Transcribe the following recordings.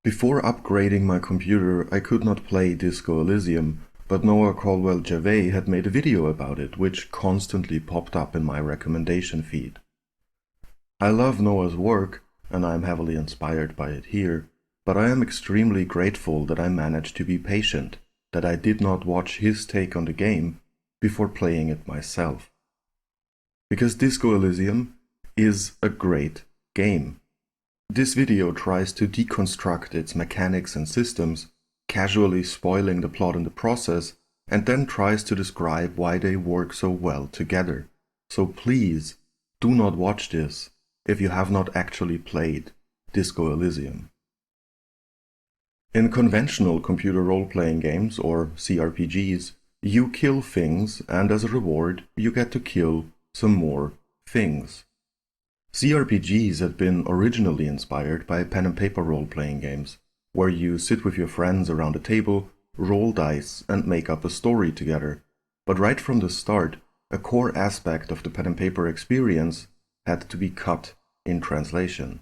Before upgrading my computer, I could not play Disco Elysium, but Noah Caldwell-Gervais had made a video about it, which constantly popped up in my recommendation feed. I love Noah's work, and I am heavily inspired by it here, but I am extremely grateful that I managed to be patient, that I did not watch his take on the game before playing it myself. Because Disco Elysium is a great game. This video tries to deconstruct its mechanics and systems, casually spoiling the plot in the process, and then tries to describe why they work so well together. So please, do not watch this if you have not actually played Disco Elysium. In conventional computer role-playing games, or CRPGs, you kill things, and as a reward, you get to kill some more things. CRPGs had been originally inspired by pen and paper role-playing games, where you sit with your friends around a table, roll dice, and make up a story together. But right from the start, a core aspect of the pen and paper experience had to be cut in translation.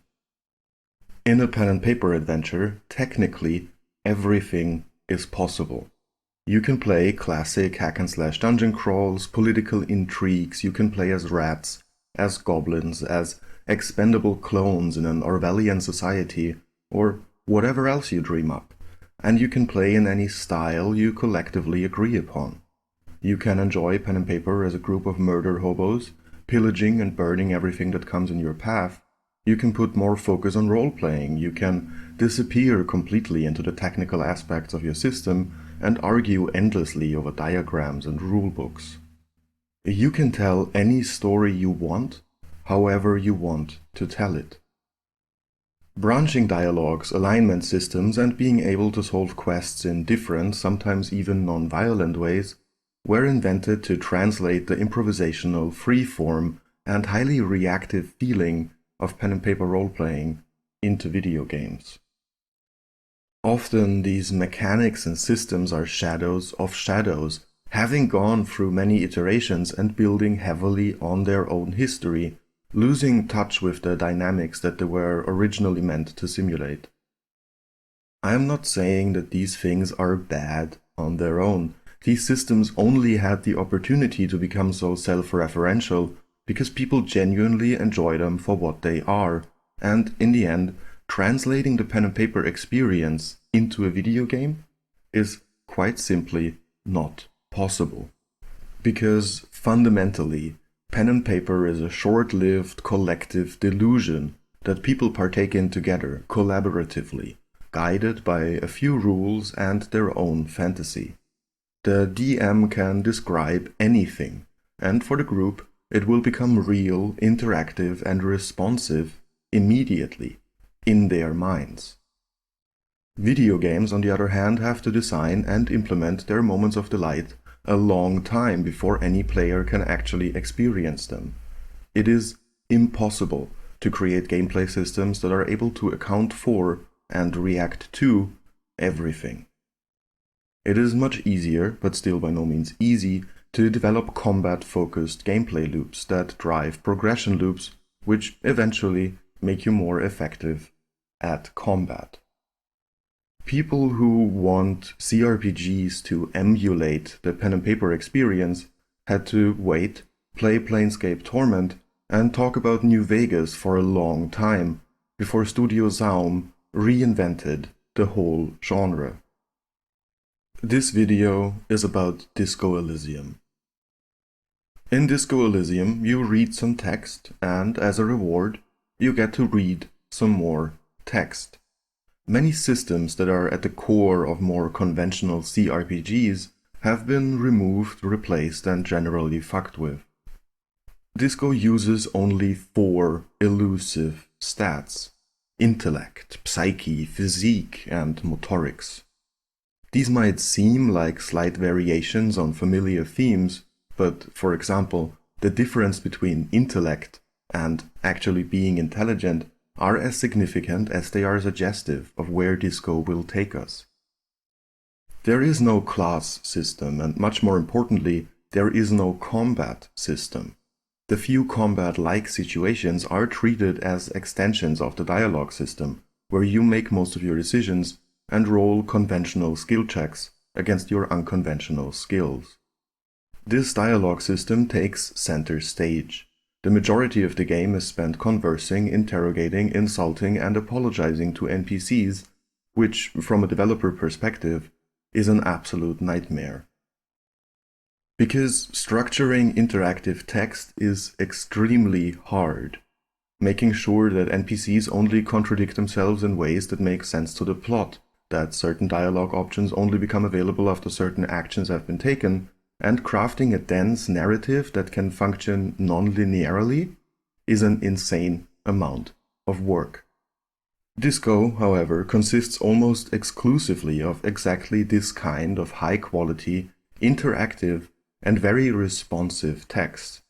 In a pen and paper adventure, technically, everything is possible. You can play classic hack-and-slash dungeon crawls, political intrigues, you can play as rats, as goblins, as expendable clones in an Orwellian society, or whatever else you dream up, and you can play in any style you collectively agree upon. You can enjoy pen and paper as a group of murder hobos, pillaging and burning everything that comes in your path. You can put more focus on role-playing, you can disappear completely into the technical aspects of your system and argue endlessly over diagrams and rulebooks. You can tell any story you want, however you want to tell it. Branching dialogues, alignment systems, and being able to solve quests in different, sometimes even non-violent ways were invented to translate the improvisational, free-form, and highly reactive feeling of pen and paper role-playing into video games. Often these mechanics and systems are shadows of shadows, having gone through many iterations and building heavily on their own history, losing touch with the dynamics that they were originally meant to simulate. I am not saying that these things are bad on their own. These systems only had the opportunity to become so self-referential because people genuinely enjoy them for what they are, and in the end, translating the pen and paper experience into a video game is quite simply not possible. Because fundamentally, pen and paper is a short-lived collective delusion that people partake in together, collaboratively, guided by a few rules and their own fantasy. The DM can describe anything, and for the group, it will become real, interactive, and responsive immediately, in their minds. Video games, on the other hand, have to design and implement their moments of delight a long time before any player can actually experience them. It is impossible to create gameplay systems that are able to account for and react to everything. It is much easier, but still by no means easy, to develop combat-focused gameplay loops that drive progression loops, which eventually make you more effective at combat. People who want CRPGs to emulate the pen and paper experience had to wait, play Planescape Torment, and talk about New Vegas for a long time before Studio Zaum reinvented the whole genre. This video is about Disco Elysium. In Disco Elysium, you read some text, and as a reward, you get to read some more text. Many systems that are at the core of more conventional CRPGs have been removed, replaced, and generally fucked with. Disco uses only 4 elusive stats: intellect, psyche, physique, and motorics. These might seem like slight variations on familiar themes, but, for example, the difference between intellect and actually being intelligent are as significant as they are suggestive of where Disco will take us. There is no class system, and much more importantly, there is no combat system. The few combat-like situations are treated as extensions of the dialogue system, where you make most of your decisions and roll conventional skill checks against your unconventional skills. This dialogue system takes center stage. The majority of the game is spent conversing, interrogating, insulting, and apologizing to NPCs, which, from a developer perspective, is an absolute nightmare. Because structuring interactive text is extremely hard, making sure that NPCs only contradict themselves in ways that make sense to the plot, that certain dialogue options only become available after certain actions have been taken, and crafting a dense narrative that can function non-linearly is an insane amount of work. Disco, however, consists almost exclusively of exactly this kind of high-quality, interactive, and very responsive text.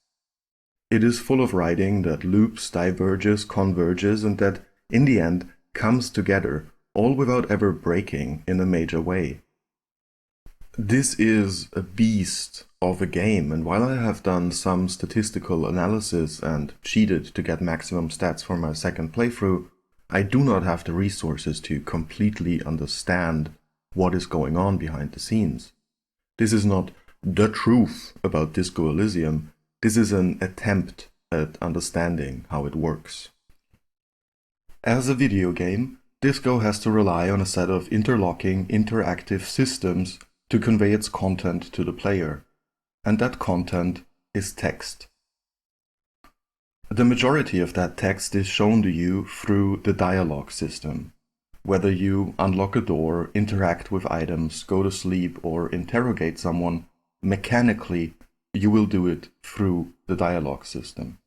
It is full of writing that loops, diverges, converges, and that, in the end, comes together, all without ever breaking in a major way. This is a beast of a game, and while I have done some statistical analysis and cheated to get maximum stats for my second playthrough, I do not have the resources to completely understand what is going on behind the scenes. This is not the truth about Disco Elysium, this is an attempt at understanding how it works. As a video game, Disco has to rely on a set of interlocking, interactive systems to convey its content to the player, and that content is text. The majority of that text is shown to you through the dialogue system. Whether you unlock a door, interact with items, go to sleep, or interrogate someone, mechanically you will do it through the dialogue system.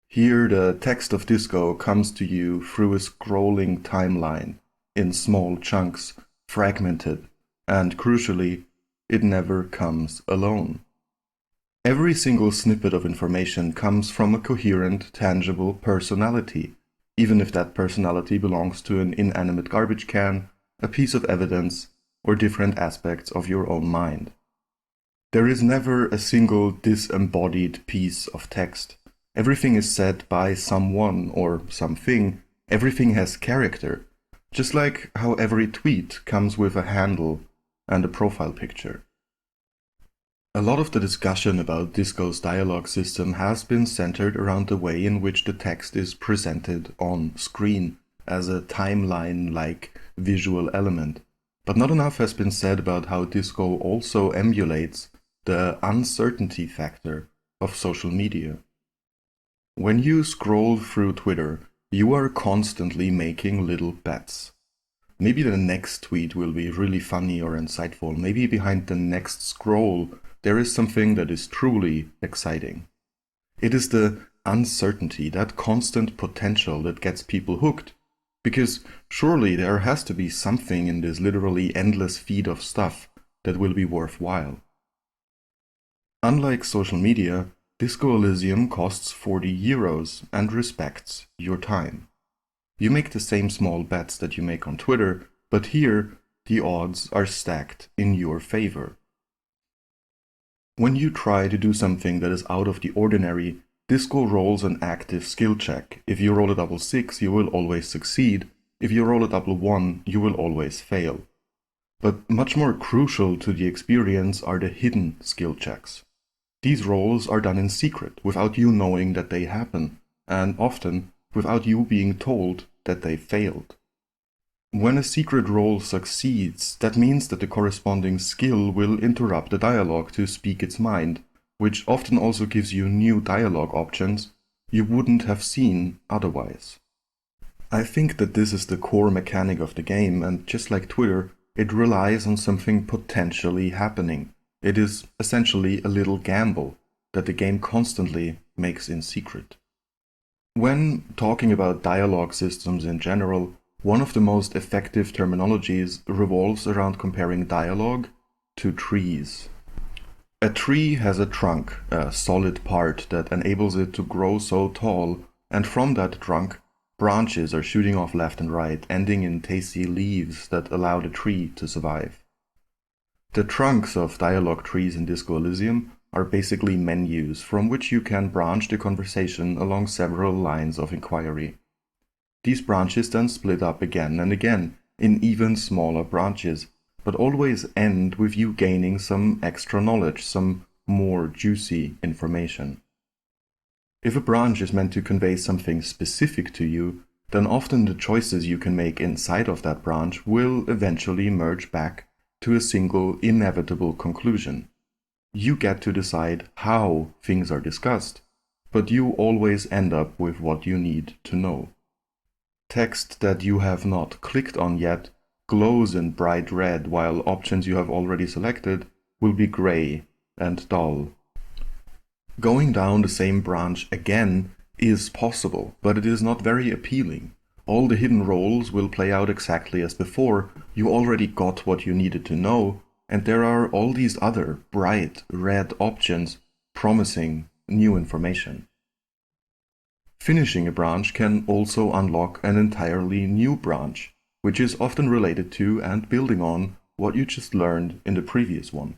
Here the text of Disco comes to you through a scrolling timeline, in small chunks, fragmented, and crucially, it never comes alone. Every single snippet of information comes from a coherent, tangible personality, even if that personality belongs to an inanimate garbage can, a piece of evidence, or different aspects of your own mind. There is never a single disembodied piece of text. Everything is said by someone or something. Everything has character, just like how every tweet comes with a handle and a profile picture. A lot of the discussion about Disco's dialogue system has been centered around the way in which the text is presented on screen as a timeline-like visual element, but not enough has been said about how Disco also emulates the uncertainty factor of social media. When you scroll through Twitter, you are constantly making little bets. Maybe the next tweet will be really funny or insightful. Maybe behind the next scroll there is something that is truly exciting. It is the uncertainty, that constant potential that gets people hooked, because surely there has to be something in this literally endless feed of stuff that will be worthwhile. Unlike social media, Disco Elysium costs 40 euros and respects your time. You make the same small bets that you make on Twitter, but here the odds are stacked in your favor. When you try to do something that is out of the ordinary, Disco rolls an active skill check. If you roll a double 6, you will always succeed. If you roll a double 1, you will always fail. But much more crucial to the experience are the hidden skill checks. These rolls are done in secret, without you knowing that they happen, and often without you being told that they failed. When a secret roll succeeds, that means that the corresponding skill will interrupt the dialogue to speak its mind, which often also gives you new dialogue options you wouldn't have seen otherwise. I think that this is the core mechanic of the game, and just like Twitter, it relies on something potentially happening. It is essentially a little gamble that the game constantly makes in secret. When talking about dialogue systems in general, one of the most effective terminologies revolves around comparing dialogue to trees. A tree has a trunk, a solid part that enables it to grow so tall, and from that trunk, branches are shooting off left and right, ending in tasty leaves that allow the tree to survive. The trunks of dialogue trees in Disco Elysium are basically menus from which you can branch the conversation along several lines of inquiry. These branches then split up again and again in even smaller branches, but always end with you gaining some extra knowledge, some more juicy information. If a branch is meant to convey something specific to you, then often the choices you can make inside of that branch will eventually merge back to a single inevitable conclusion. You get to decide how things are discussed, but you always end up with what you need to know. Text that you have not clicked on yet glows in bright red, while options you have already selected will be gray and dull. Going down the same branch again is possible, but it is not very appealing. All the hidden roles will play out exactly as before, you already got what you needed to know, and there are all these other bright red options promising new information. Finishing a branch can also unlock an entirely new branch, which is often related to and building on what you just learned in the previous one.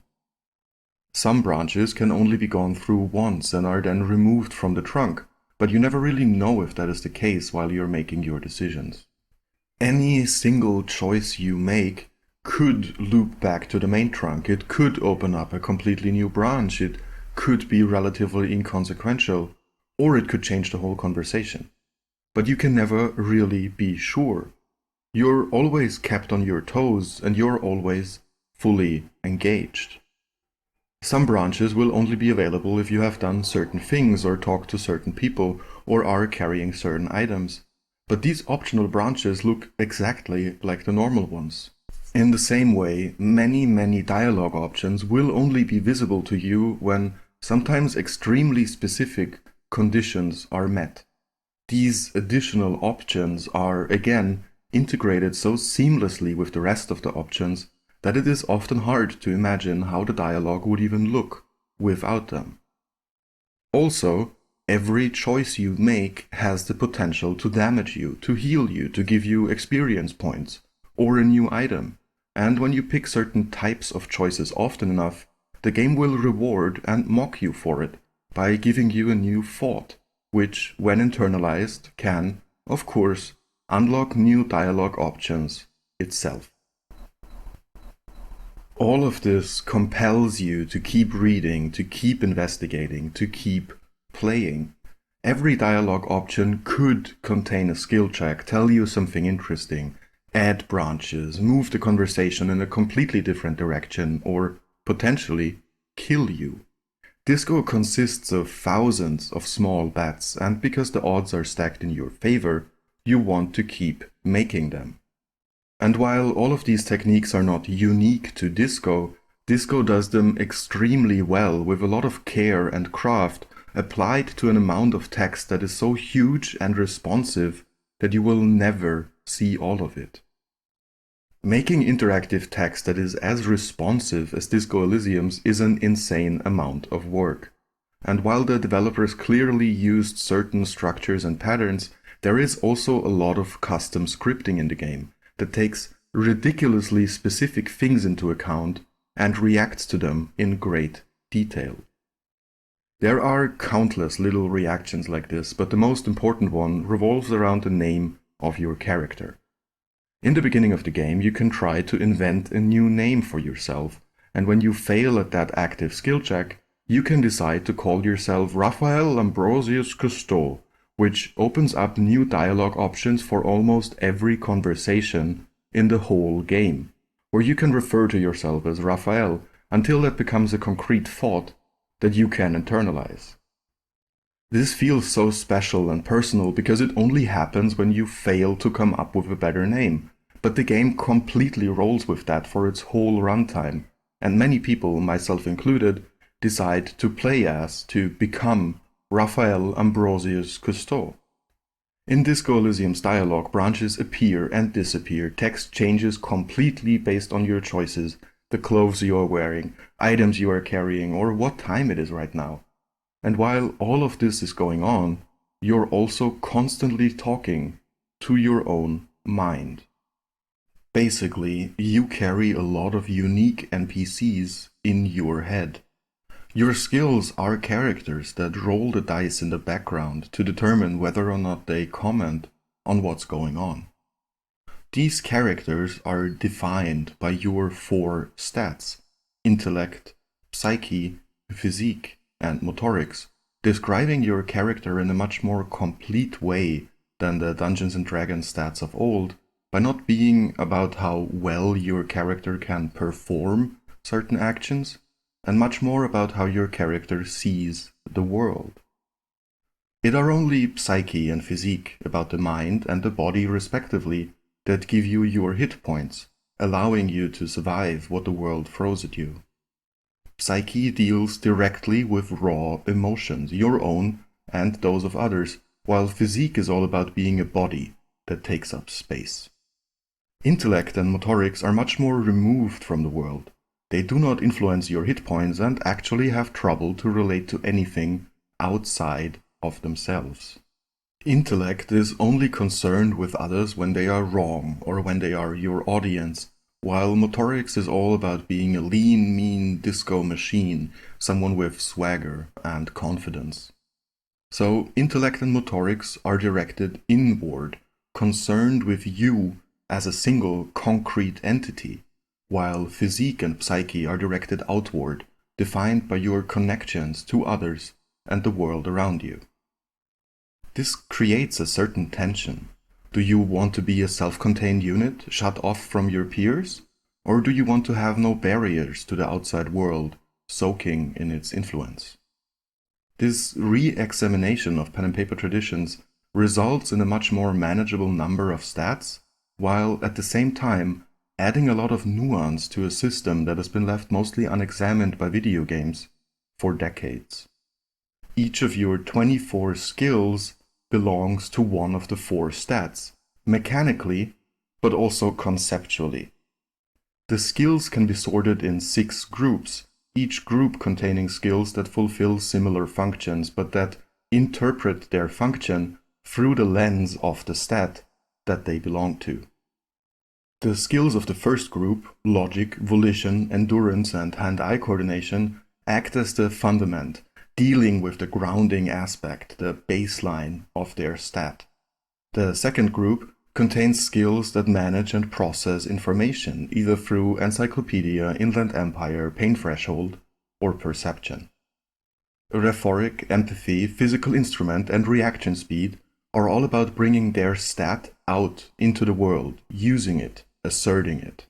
Some branches can only be gone through once and are then removed from the trunk, but you never really know if that is the case while you're making your decisions. Any single choice you make could loop back to the main trunk, it could open up a completely new branch, it could be relatively inconsequential, or it could change the whole conversation. But you can never really be sure. You're always kept on your toes, and you're always fully engaged. Some branches will only be available if you have done certain things or talked to certain people or are carrying certain items, but these optional branches look exactly like the normal ones. In the same way, many dialogue options will only be visible to you when sometimes extremely specific conditions are met. These additional options are, again, integrated so seamlessly with the rest of the options that it is often hard to imagine how the dialogue would even look without them. Also, every choice you make has the potential to damage you, to heal you, to give you experience points, or a new item. And when you pick certain types of choices often enough, the game will reward and mock you for it by giving you a new thought, which, when internalized, can, of course, unlock new dialogue options itself. All of this compels you to keep reading, to keep investigating, to keep playing. Every dialogue option could contain a skill check, tell you something interesting, add branches, move the conversation in a completely different direction, or potentially kill you. Disco consists of thousands of small bets, and because the odds are stacked in your favor, you want to keep making them. And while all of these techniques are not unique to Disco, Disco does them extremely well with a lot of care and craft applied to an amount of text that is so huge and responsive that you will never see all of it. Making interactive text that is as responsive as Disco Elysium's is an insane amount of work. And while the developers clearly used certain structures and patterns, there is also a lot of custom scripting in the game that takes ridiculously specific things into account and reacts to them in great detail. There are countless little reactions like this, but the most important one revolves around the name of your character. In the beginning of the game, you can try to invent a new name for yourself, and when you fail at that active skill check, you can decide to call yourself Raphael Ambrosius Cousteau, which opens up new dialogue options for almost every conversation in the whole game, where you can refer to yourself as Raphael until that becomes a concrete thought that you can internalize. This feels so special and personal because it only happens when you fail to come up with a better name, but the game completely rolls with that for its whole runtime, and many people, myself included, decide to play as, to become Raphael Ambrosius Cousteau. In Disco Elysium's dialogue, branches appear and disappear, text changes completely based on your choices, the clothes you are wearing, items you are carrying, or what time it is right now. And while all of this is going on, you're also constantly talking to your own mind. Basically, you carry a lot of unique NPCs in your head. Your skills are characters that roll the dice in the background to determine whether or not they comment on what's going on. These characters are defined by your 4 stats: intellect, psyche, physique, and motorics, describing your character in a much more complete way than the Dungeons & Dragons stats of old, by not being about how well your character can perform certain actions, and much more about how your character sees the world. It are only psyche and physique, about the mind and the body respectively, that give you your hit points, allowing you to survive what the world throws at you. Psyche deals directly with raw emotions, your own and those of others, while physique is all about being a body that takes up space. Intellect and motorics are much more removed from the world. They do not influence your hit points and actually have trouble to relate to anything outside of themselves. Intellect is only concerned with others when they are wrong or when they are your audience, while motorics is all about being a lean, mean disco machine, someone with swagger and confidence. So intellect and motorics are directed inward, concerned with you as a single concrete entity, while physique and psyche are directed outward, defined by your connections to others and the world around you. This creates a certain tension. Do you want to be a self-contained unit, shut off from your peers? Or do you want to have no barriers to the outside world, soaking in its influence? This re-examination of pen and paper traditions results in a much more manageable number of stats, while at the same time adding a lot of nuance to a system that has been left mostly unexamined by video games for decades. Each of your 24 skills belongs to one of the 4 stats, mechanically, but also conceptually. The skills can be sorted in 6 groups, each group containing skills that fulfill similar functions, but that interpret their function through the lens of the stat that they belong to. The skills of the first group, logic, volition, endurance, and hand-eye coordination, act as the fundament, dealing with the grounding aspect, the baseline of their stat. The second group contains skills that manage and process information, either through Encyclopedia, Inland Empire, Pain Threshold, or Perception. Rhetoric, empathy, physical instrument, and reaction speed are all about bringing their stat out into the world, using it, asserting it.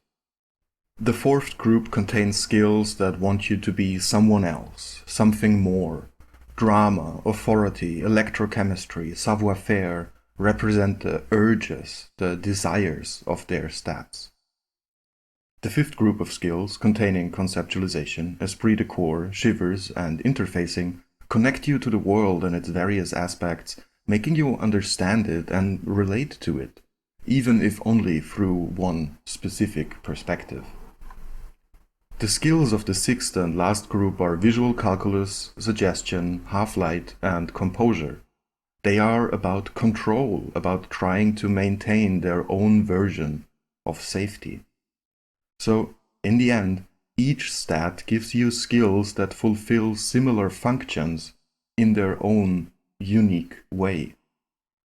The fourth group contains skills that want you to be someone else, something more. Drama, authority, electrochemistry, savoir-faire represent the urges, the desires of their stats. The fifth group of skills, containing conceptualization, esprit de corps, shivers, and interfacing, connect you to the world and its various aspects, making you understand it and relate to it, even if only through one specific perspective. The skills of the sixth and last group are visual calculus, suggestion, half-light, and composure. They are about control, about trying to maintain their own version of safety. So, in the end, each stat gives you skills that fulfill similar functions in their own unique way.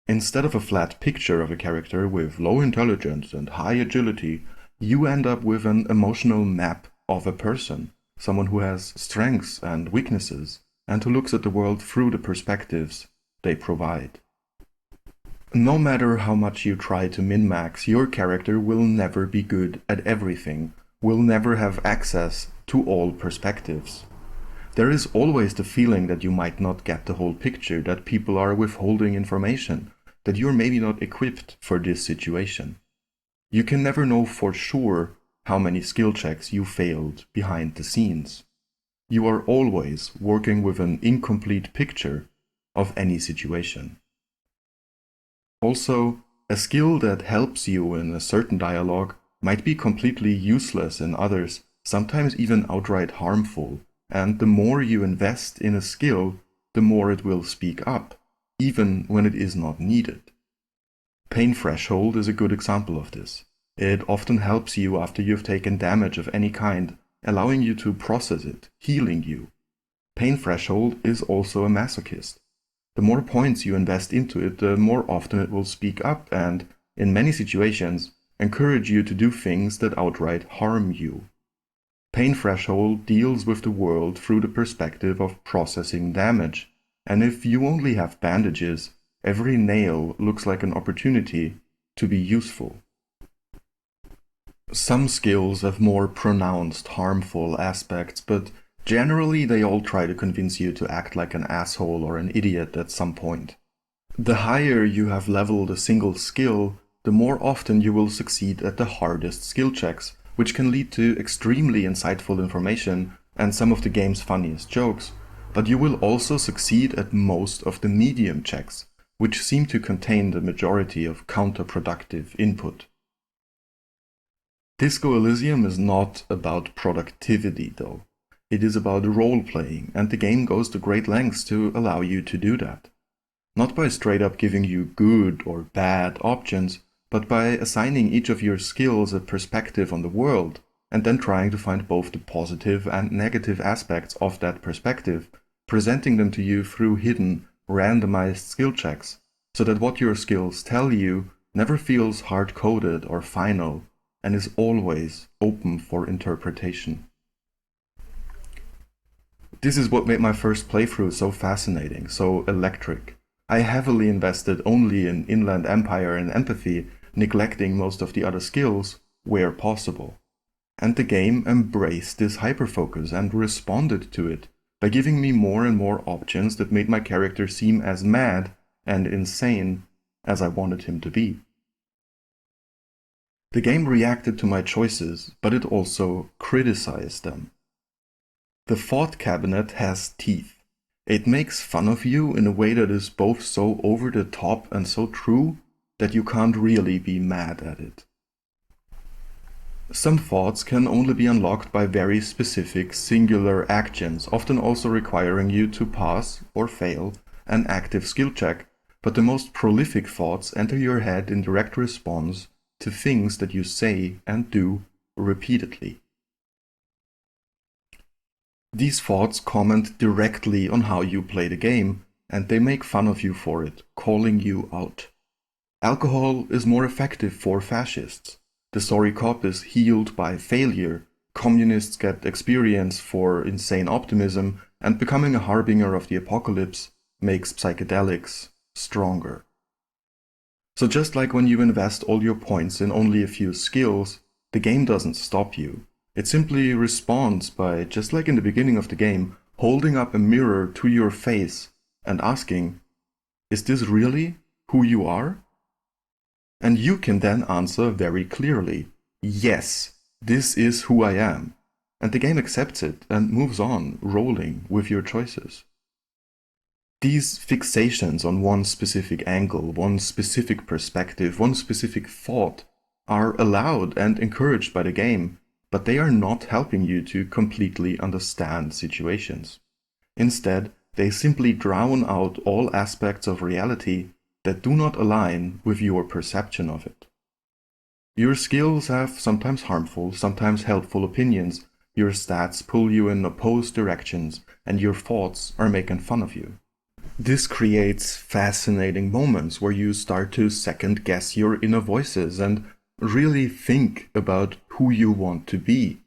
Instead of a flat picture of a character with low intelligence and high agility, you end up with an emotional map of a person, someone who has strengths and weaknesses, and who looks at the world through the perspectives they provide. No matter how much you try to min-max, your character will never be good at everything, will never have access to all perspectives. There is always the feeling that you might not get the whole picture, that people are withholding information, that you're maybe not equipped for this situation. You can never know for sure how many skill checks you failed behind the scenes. You are always working with an incomplete picture of any situation. Also, a skill that helps you in a certain dialogue might be completely useless in others, sometimes even outright harmful, and the more you invest in a skill, the more it will speak up, even when it is not needed. Pain Threshold is a good example of this. It often helps you after you've taken damage of any kind, allowing you to process it, healing you. Pain Threshold is also a masochist. The more points you invest into it, the more often it will speak up and, in many situations, encourage you to do things that outright harm you. Pain Threshold deals with the world through the perspective of processing damage, and if you only have bandages, every nail looks like an opportunity to be useful. Some skills have more pronounced harmful aspects, but generally they all try to convince you to act like an asshole or an idiot at some point. The higher you have leveled a single skill, the more often you will succeed at the hardest skill checks, which can lead to extremely insightful information and some of the game's funniest jokes, but you will also succeed at most of the medium checks, which seem to contain the majority of counterproductive input. Disco Elysium is not about productivity, though. It is about role-playing, and the game goes to great lengths to allow you to do that. Not by straight up giving you good or bad options, but by assigning each of your skills a perspective on the world, and then trying to find both the positive and negative aspects of that perspective, presenting them to you through hidden, randomized skill checks, so that what your skills tell you never feels hard-coded or final, and is always open for interpretation. This is what made my first playthrough so fascinating, so electric. I heavily invested only in Inland Empire and Empathy, neglecting most of the other skills where possible. And the game embraced this hyperfocus and responded to it by giving me more and more options that made my character seem as mad and insane as I wanted him to be. The game reacted to my choices, but it also criticized them. The thought cabinet has teeth. It makes fun of you in a way that is both so over the top and so true that you can't really be mad at it. Some thoughts can only be unlocked by very specific singular actions, often also requiring you to pass or fail an active skill check, but the most prolific thoughts enter your head in direct response to things that you say and do repeatedly. These thoughts comment directly on how you play the game, and they make fun of you for it, calling you out. Alcohol is more effective for fascists. The sorry cop is healed by failure. Communists get experience for insane optimism, and becoming a harbinger of the apocalypse makes psychedelics stronger. So just like when you invest all your points in only a few skills, the game doesn't stop you. It simply responds by, just like in the beginning of the game, holding up a mirror to your face and asking, "Is this really who you are?" And you can then answer very clearly, "Yes, this is who I am." And the game accepts it and moves on, rolling with your choices. These fixations on one specific angle, one specific perspective, one specific thought are allowed and encouraged by the game, but they are not helping you to completely understand situations. Instead, they simply drown out all aspects of reality that do not align with your perception of it. Your skills have sometimes harmful, sometimes helpful opinions, your stats pull you in opposed directions, and your thoughts are making fun of you. This creates fascinating moments where you start to second-guess your inner voices and really think about who you want to be,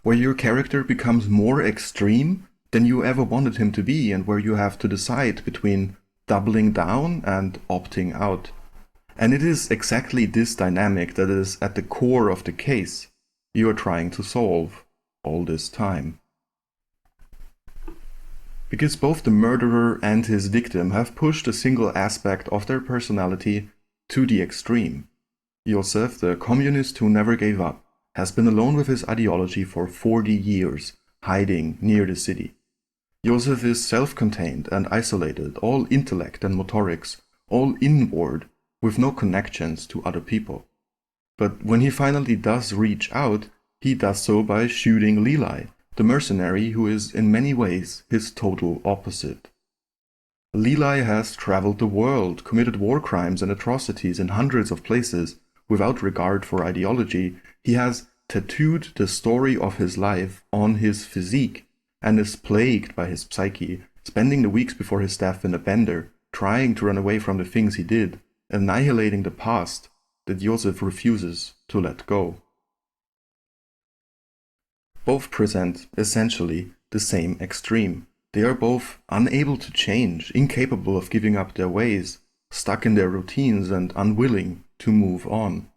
where your character becomes more extreme than you ever wanted him to be, and where you have to decide between doubling down and opting out. And it is exactly this dynamic that is at the core of the case you are trying to solve all this time. Because both the murderer and his victim have pushed a single aspect of their personality to the extreme. Josef, the communist who never gave up, has been alone with his ideology for 40 years, hiding near the city. Josef is self-contained and isolated, all intellect and motorics, all inward, with no connections to other people. But when he finally does reach out, he does so by shooting Lili, the mercenary who is in many ways his total opposite. Lili has traveled the world, committed war crimes and atrocities in hundreds of places. Without regard for ideology, he has tattooed the story of his life on his physique and is plagued by his psyche, spending the weeks before his death in a bender, trying to run away from the things he did, annihilating the past that Joseph refuses to let go. Both present, essentially, the same extreme. They are both unable to change, incapable of giving up their ways, stuck in their routines and unwilling to move on.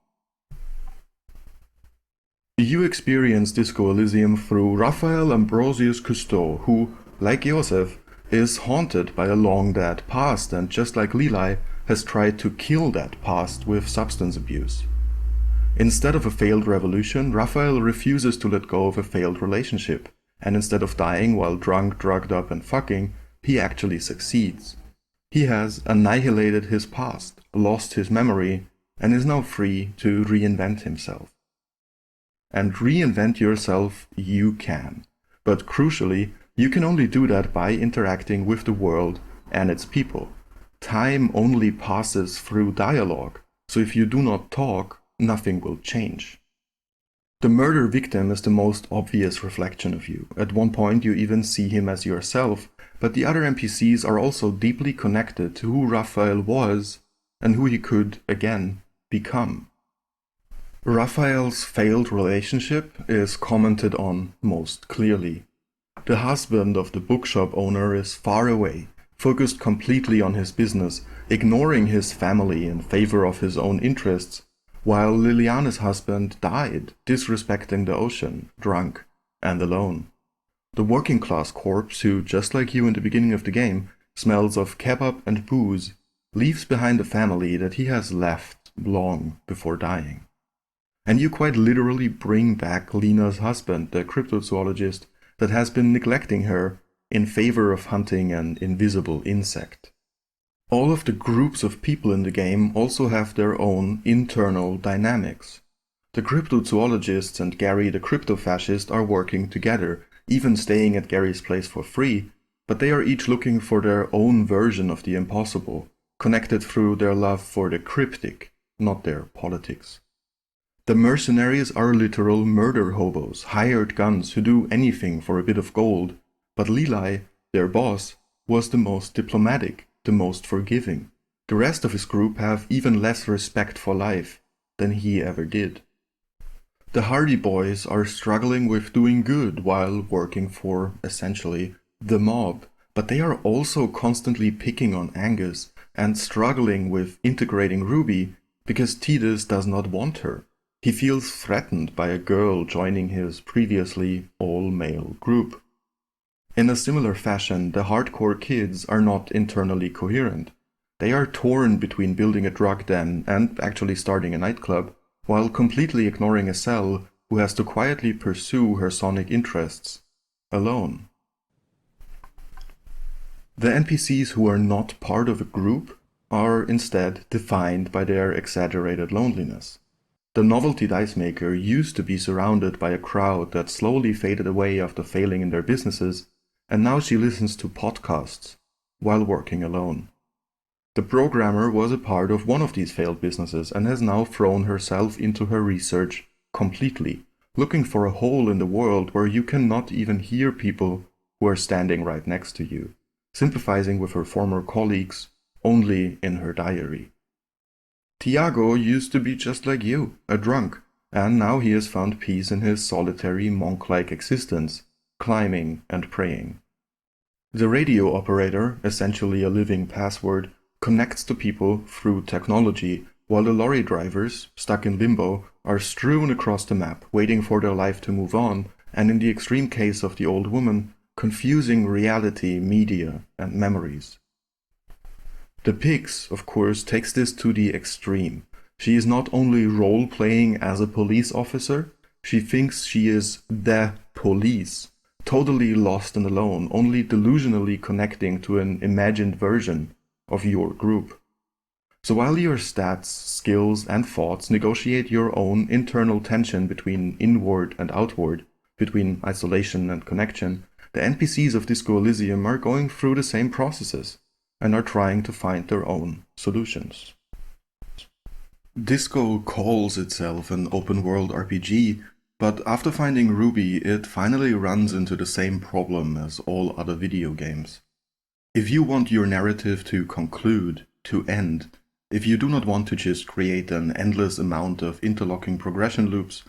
You experience Disco Elysium through Raphael Ambrosius Cousteau, who, like Joseph, is haunted by a long-dead past and, just like Lili, has tried to kill that past with substance abuse. Instead of a failed revolution, Raphael refuses to let go of a failed relationship, and instead of dying while drunk, drugged up and fucking, he actually succeeds. He has annihilated his past, lost his memory, and is now free to reinvent himself. And reinvent yourself you can, but crucially, you can only do that by interacting with the world and its people. Time only passes through dialogue, so if you do not talk, nothing will change. The murder victim is the most obvious reflection of you. At one point you even see him as yourself, but the other NPCs are also deeply connected to who Raphael was and who he could, again, become. Raphael's failed relationship is commented on most clearly. The husband of the bookshop owner is far away, focused completely on his business, ignoring his family in favor of his own interests, while Liliana's husband died, disrespecting the ocean, drunk and alone. The working-class corpse, who, just like you in the beginning of the game, smells of kebab and booze, leaves behind a family that he has left long before dying. And you quite literally bring back Lena's husband, the cryptozoologist, that has been neglecting her in favor of hunting an invisible insect. All of the groups of people in the game also have their own internal dynamics. The cryptozoologists and Gary the crypto-fascist are working together, even staying at Gary's place for free, but they are each looking for their own version of the impossible, connected through their love for the cryptic, not their politics. The mercenaries are literal murder hobos, hired guns who do anything for a bit of gold, but Lili, their boss, was the most diplomatic, the most forgiving. The rest of his group have even less respect for life than he ever did. The Hardy Boys are struggling with doing good while working for, essentially, the mob, but they are also constantly picking on Angus and struggling with integrating Ruby because Tidus does not want her. He feels threatened by a girl joining his previously all-male group. In a similar fashion, the hardcore kids are not internally coherent. They are torn between building a drug den and actually starting a nightclub, while completely ignoring Estelle, who has to quietly pursue her sonic interests alone. The NPCs who are not part of a group are instead defined by their exaggerated loneliness. The novelty dice maker used to be surrounded by a crowd that slowly faded away after failing in their businesses, and now she listens to podcasts while working alone. The programmer was a part of one of these failed businesses and has now thrown herself into her research completely, looking for a hole in the world where you cannot even hear people who are standing right next to you, sympathizing with her former colleagues only in her diary. Tiago used to be just like you, a drunk, and now he has found peace in his solitary monk-like existence, climbing and praying. The radio operator, essentially a living password, connects to people through technology, while the lorry drivers, stuck in Limbo, are strewn across the map, waiting for their life to move on, and in the extreme case of the old woman, confusing reality, media, and memories. The Pix, of course, takes this to the extreme. She is not only role-playing as a police officer, she thinks she is the police, totally lost and alone, only delusionally connecting to an imagined version of your group. So while your stats, skills, and thoughts negotiate your own internal tension between inward and outward, between isolation and connection, the NPCs of Disco Elysium are going through the same processes and are trying to find their own solutions. Disco calls itself an open-world RPG, but after finding Ruby, it finally runs into the same problem as all other video games. If you want your narrative to conclude, to end, if you do not want to just create an endless amount of interlocking progression loops,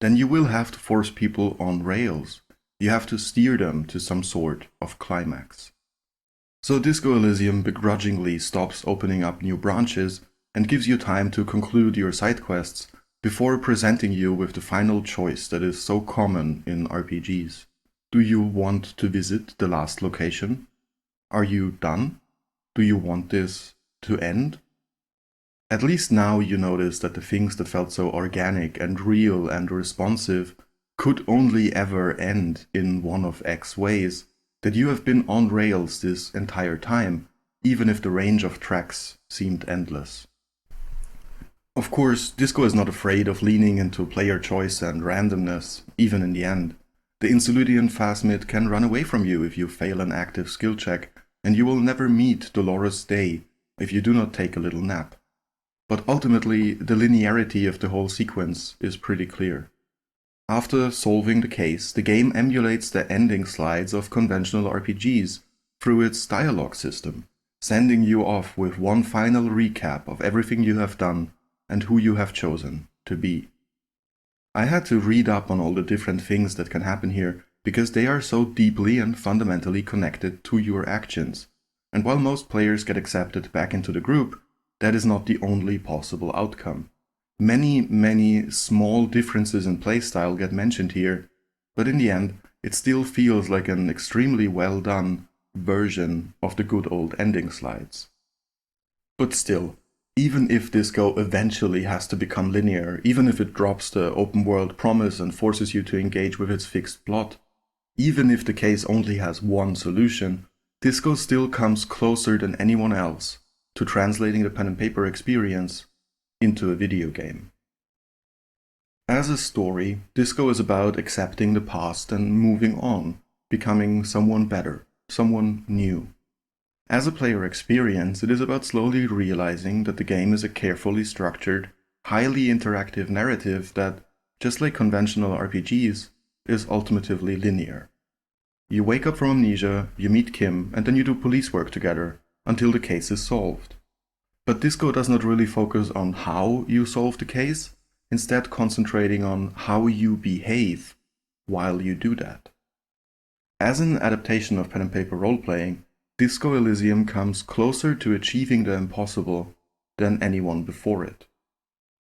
then you will have to force people on rails. You have to steer them to some sort of climax. So Disco Elysium begrudgingly stops opening up new branches and gives you time to conclude your side quests before presenting you with the final choice that is so common in RPGs. Do you want to visit the last location? Are you done? Do you want this to end? At least now you notice that the things that felt so organic and real and responsive could only ever end in one of X ways, that you have been on rails this entire time, even if the range of tracks seemed endless. Of course, Disco is not afraid of leaning into player choice and randomness, even in the end. The Insolutian Phasmid can run away from you if you fail an active skill check, and you will never meet Dolores Day if you do not take a little nap. But ultimately, the linearity of the whole sequence is pretty clear. After solving the case, the game emulates the ending slides of conventional RPGs through its dialogue system, sending you off with one final recap of everything you have done and who you have chosen to be. I had to read up on all the different things that can happen here because they are so deeply and fundamentally connected to your actions, and while most players get accepted back into the group, that is not the only possible outcome. Many small differences in playstyle get mentioned here, but in the end, it still feels like an extremely well done version of the good old ending slides. But still, even if Disco eventually has to become linear, even if it drops the open world promise and forces you to engage with its fixed plot, even if the case only has one solution, Disco still comes closer than anyone else to translating the pen and paper experience into a video game. As a story, Disco is about accepting the past and moving on, becoming someone better, someone new. As a player experience, it is about slowly realizing that the game is a carefully structured, highly interactive narrative that, just like conventional RPGs, is ultimately linear. You wake up from amnesia, you meet Kim, and then you do police work together until the case is solved. But Disco does not really focus on how you solve the case, instead concentrating on how you behave while you do that. As an adaptation of pen and paper role-playing, Disco Elysium comes closer to achieving the impossible than anyone before it.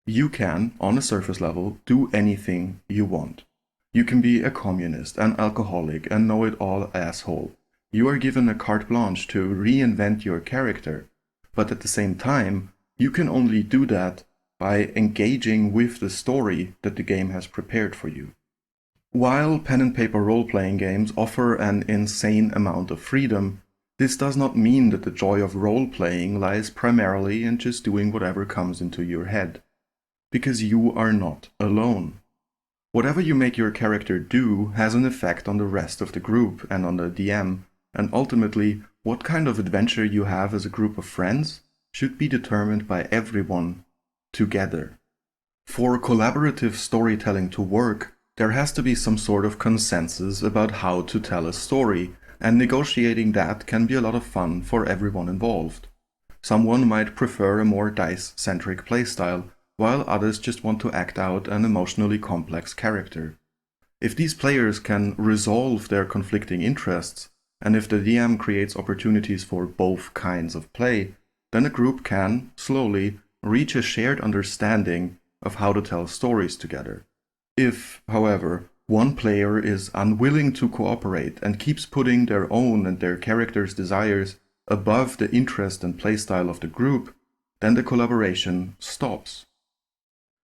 You can, on a surface level, do anything you want. You can be a communist, an alcoholic, a know-it-all asshole. You are given a carte blanche to reinvent your character, but at the same time, you can only do that by engaging with the story that the game has prepared for you. While pen and paper role-playing games offer an insane amount of freedom, this does not mean that the joy of role-playing lies primarily in just doing whatever comes into your head. Because you are not alone. Whatever you make your character do has an effect on the rest of the group and on the DM, and ultimately, what kind of adventure you have as a group of friends should be determined by everyone together. For collaborative storytelling to work, there has to be some sort of consensus about how to tell a story, and negotiating that can be a lot of fun for everyone involved. Someone might prefer a more dice-centric playstyle, while others just want to act out an emotionally complex character. If these players can resolve their conflicting interests, and if the DM creates opportunities for both kinds of play, then a group can, slowly, reach a shared understanding of how to tell stories together. If, however, one player is unwilling to cooperate and keeps putting their own and their character's desires above the interest and playstyle of the group, then the collaboration stops.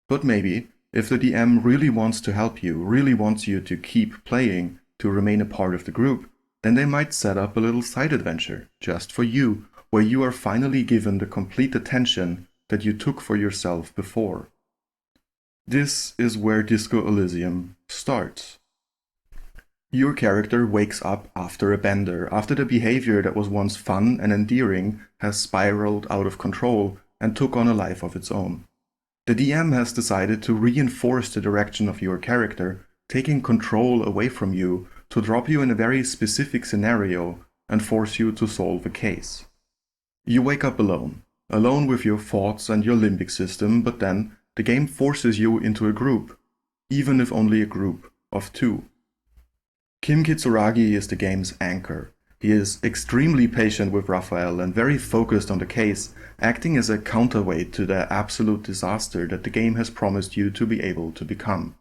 But maybe, if the DM really wants to help you, really wants you to keep playing, to remain a part of the group, then they might set up a little side adventure, just for you, where you are finally given the complete attention that you took for yourself before. This is where Disco Elysium starts. Your character wakes up after a bender, after the behavior that was once fun and endearing has spiraled out of control and took on a life of its own. The DM has decided to reinforce the direction of your character, taking control away from you to drop you in a very specific scenario and force you to solve a case. You wake up alone with your thoughts and your limbic system, but then the game forces you into a group, even if only a group of 2. Kim Kitsuragi is the game's anchor. He is extremely patient with Raphael and very focused on the case, acting as a counterweight to the absolute disaster that the game has promised you to be able to become.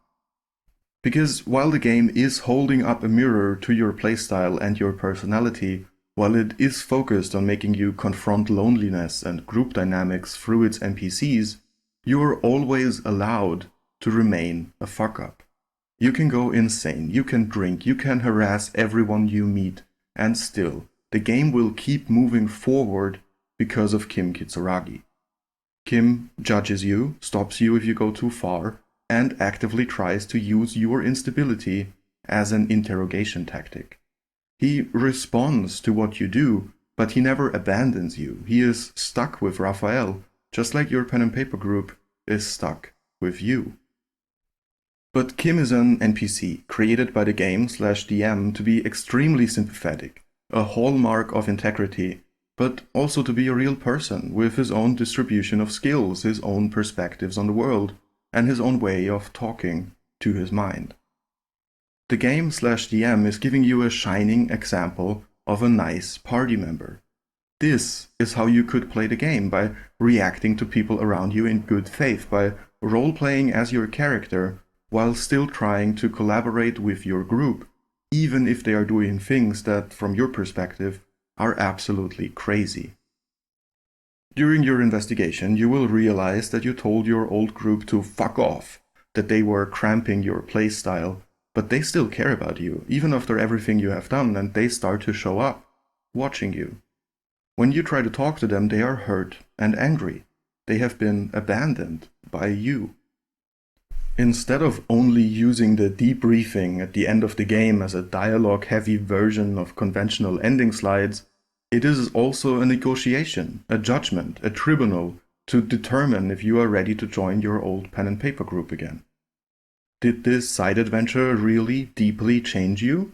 Because while the game is holding up a mirror to your playstyle and your personality, while it is focused on making you confront loneliness and group dynamics through its NPCs, you are always allowed to remain a fuck-up. You can go insane, you can drink, you can harass everyone you meet, and still, the game will keep moving forward because of Kim Kitsuragi. Kim judges you, stops you if you go too far, and actively tries to use your instability as an interrogation tactic. He responds to what you do, but he never abandons you. He is stuck with Raphael, just like your pen and paper group is stuck with you. But Kim is an NPC created by the game/DM to be extremely sympathetic, a hallmark of integrity, but also to be a real person with his own distribution of skills, his own perspectives on the world, and his own way of talking to his mind. The game/DM is giving you a shining example of a nice party member. This is how you could play the game, by reacting to people around you in good faith, by role-playing as your character, while still trying to collaborate with your group, even if they are doing things that, from your perspective, are absolutely crazy. During your investigation, you will realize that you told your old group to fuck off, that they were cramping your playstyle, but they still care about you, even after everything you have done, and they start to show up, watching you. When you try to talk to them, they are hurt and angry. They have been abandoned by you. Instead of only using the debriefing at the end of the game as a dialogue-heavy version of conventional ending slides, it is also a negotiation, a judgment, a tribunal to determine if you are ready to join your old pen and paper group again. Did this side adventure really deeply change you?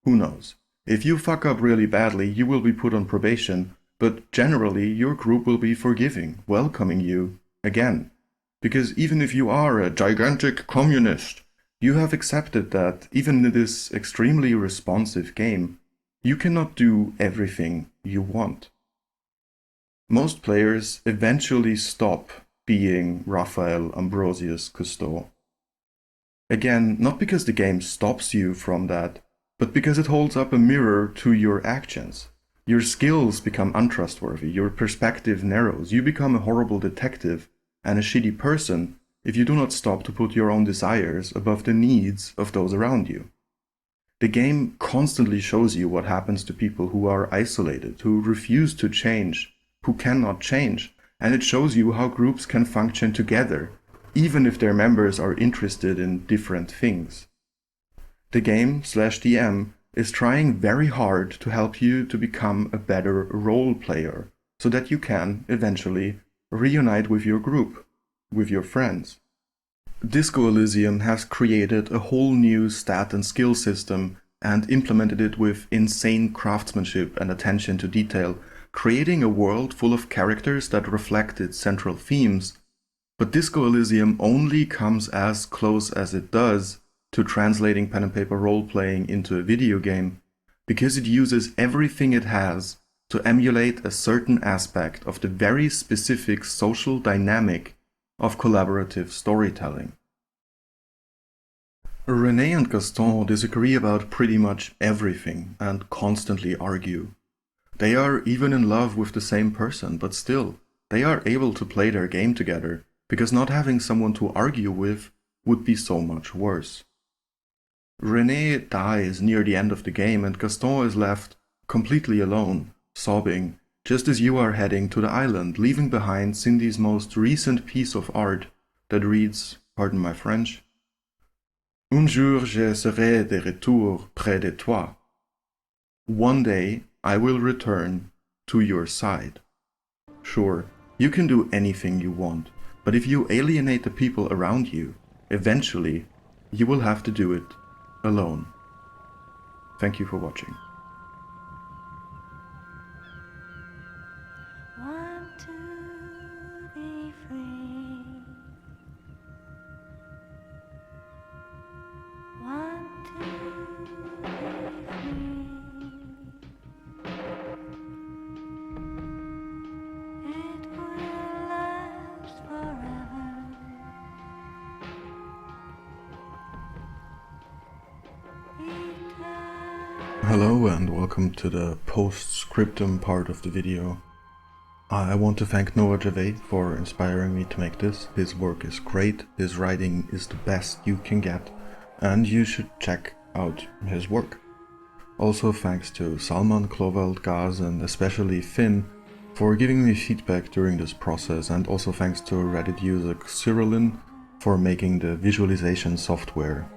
Who knows? If you fuck up really badly, you will be put on probation, but generally your group will be forgiving, welcoming you again. Because even if you are a gigantic communist, you have accepted that, even in this extremely responsive game, you cannot do everything you want. Most players eventually stop being Raphael Ambrosius Cousteau. Again, not because the game stops you from that, but because it holds up a mirror to your actions. Your skills become untrustworthy, your perspective narrows, you become a horrible detective and a shitty person if you do not stop to put your own desires above the needs of those around you. The game constantly shows you what happens to people who are isolated, who refuse to change, who cannot change, and it shows you how groups can function together, even if their members are interested in different things. The game/DM is trying very hard to help you to become a better role player, so that you can, eventually, reunite with your group, with your friends. Disco Elysium has created a whole new stat and skill system and implemented it with insane craftsmanship and attention to detail, creating a world full of characters that reflect its central themes. But Disco Elysium only comes as close as it does to translating pen and paper role-playing into a video game, because it uses everything it has to emulate a certain aspect of the very specific social dynamic of collaborative storytelling. René and Gaston disagree about pretty much everything and constantly argue. They are even in love with the same person, but still, they are able to play their game together, because not having someone to argue with would be so much worse. René dies near the end of the game, and Gaston is left completely alone, sobbing, just as you are heading to the island, leaving behind Cindy's most recent piece of art that reads, pardon my French, Un jour je serai de retour près de toi. One day I will return to your side. Sure, you can do anything you want, but if you alienate the people around you, eventually you will have to do it alone. Thank you for watching. Hello and welcome to the post-scriptum part of the video. I want to thank Noah Gervais for inspiring me to make this. His work is great, his writing is the best you can get, and you should check out his work. Also thanks to Salman, Clovelt, Gaz, and especially Finn for giving me feedback during this process, and also thanks to Reddit user Cyrillin for making the visualization software,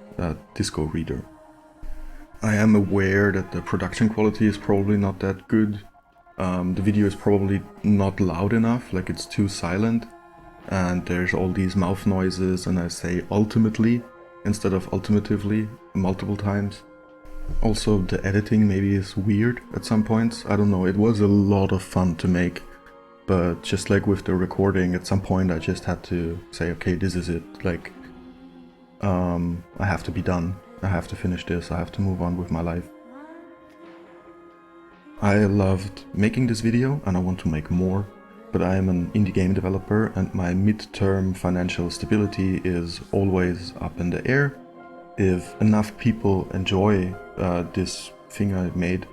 Disco Reader. I am aware that the production quality is probably not that good. The video is probably not loud enough, like it's too silent, and there's all these mouth noises, and I say ultimately instead of ultimatively multiple times. Also, the editing maybe is weird at some points. I don't know, it was a lot of fun to make, but just like with the recording, at some point I just had to say, okay, this is it, like, I have to be done. I have to finish this, I have to move on with my life. I loved making this video and I want to make more, but I am an indie game developer and my mid-term financial stability is always up in the air. If enough people enjoy this thing I made,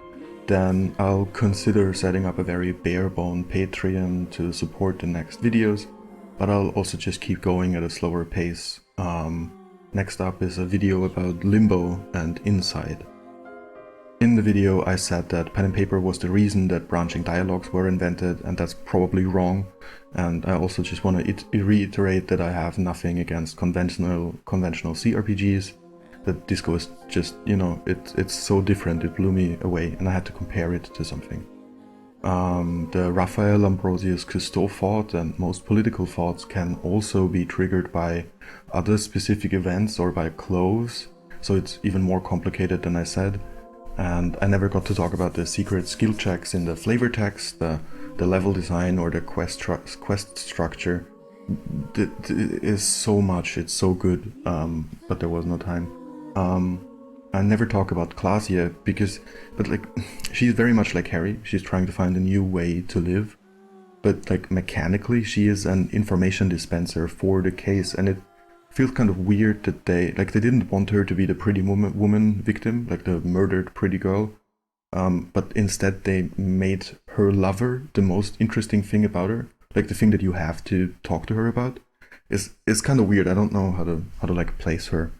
then I'll consider setting up a very bare-bone Patreon to support the next videos, but I'll also just keep going at a slower pace. Next up is a video about Limbo and Inside. In the video I said that pen and paper was the reason that branching dialogues were invented, and that's probably wrong, and I also just want to reiterate that I have nothing against conventional CRPGs. That Disco is just, you know, it's so different, it blew me away, and I had to compare it to something. The Raphael Ambrosius Cousteau thought and most political thoughts can also be triggered by other specific events or by cloves, so it's even more complicated than I said. And I never got to talk about the secret skill checks in the flavor text, the level design, or the quest structure. It is so much, it's so good, but there was no time. I never talk about Claudia but like, she's very much like Harry. She's trying to find a new way to live, but like mechanically she is an information dispenser for the case, and it feels kind of weird that they didn't want her to be the pretty woman victim, like the murdered pretty girl, but instead they made her lover the most interesting thing about her, like the thing that you have to talk to her about. Is kind of weird. I don't know how to like place her.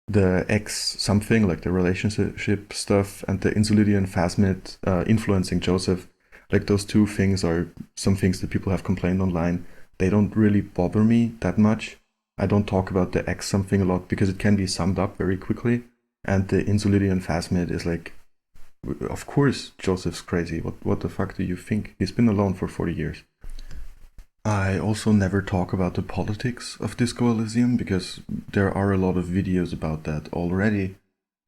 The X something, like the relationship stuff, and the Insulidian Phasmid influencing Joseph, like those two things are some things that people have complained online. They don't really bother me that much. I don't talk about the X something a lot because it can be summed up very quickly, and the Insulidian Phasmid is like, of course Joseph's crazy, what the fuck do you think? He's been alone for 40 years. I also never talk about the politics of Disco Elysium because there are a lot of videos about that already.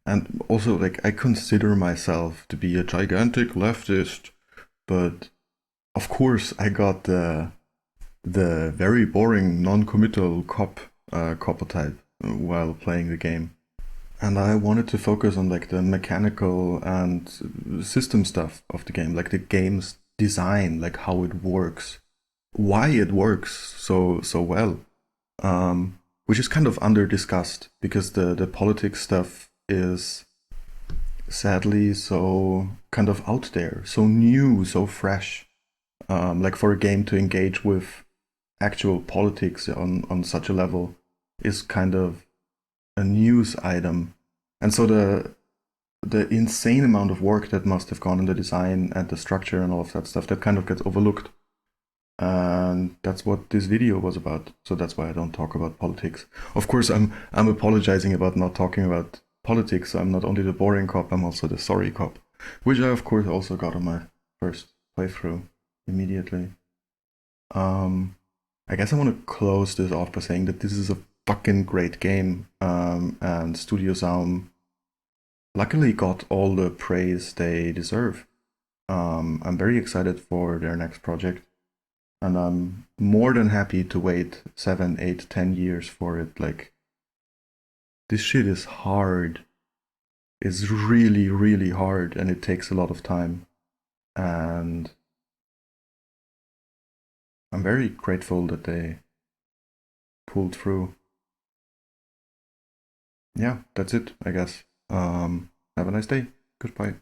And also, like, I consider myself to be a gigantic leftist, but of course I got the very boring non-committal cop type while playing the game. And I wanted to focus on like the mechanical and system stuff of the game, like the game's design, like how it works, why it works so well, which is kind of under discussed because the politics stuff is sadly so kind of out there, so new, so fresh. Like for a game to engage with actual politics on such a level is kind of a news item, and so the insane amount of work that must have gone in the design and the structure and all of that stuff that kind of gets overlooked. And that's what this video was about, so that's why I don't talk about politics. Of course, I'm apologizing about not talking about politics. I'm not only the boring cop, I'm also the sorry cop, which I of course also got on my first playthrough immediately. I guess I want to close this off by saying that this is a fucking great game, and Studio Zaum luckily got all the praise they deserve. I'm very excited for their next project, and I'm more than happy to wait 7, 8, 10 years for it. Like, this shit is hard. It's really, really hard, and it takes a lot of time. And I'm very grateful that they pulled through. Yeah, that's it, I guess. Have a nice day. Goodbye.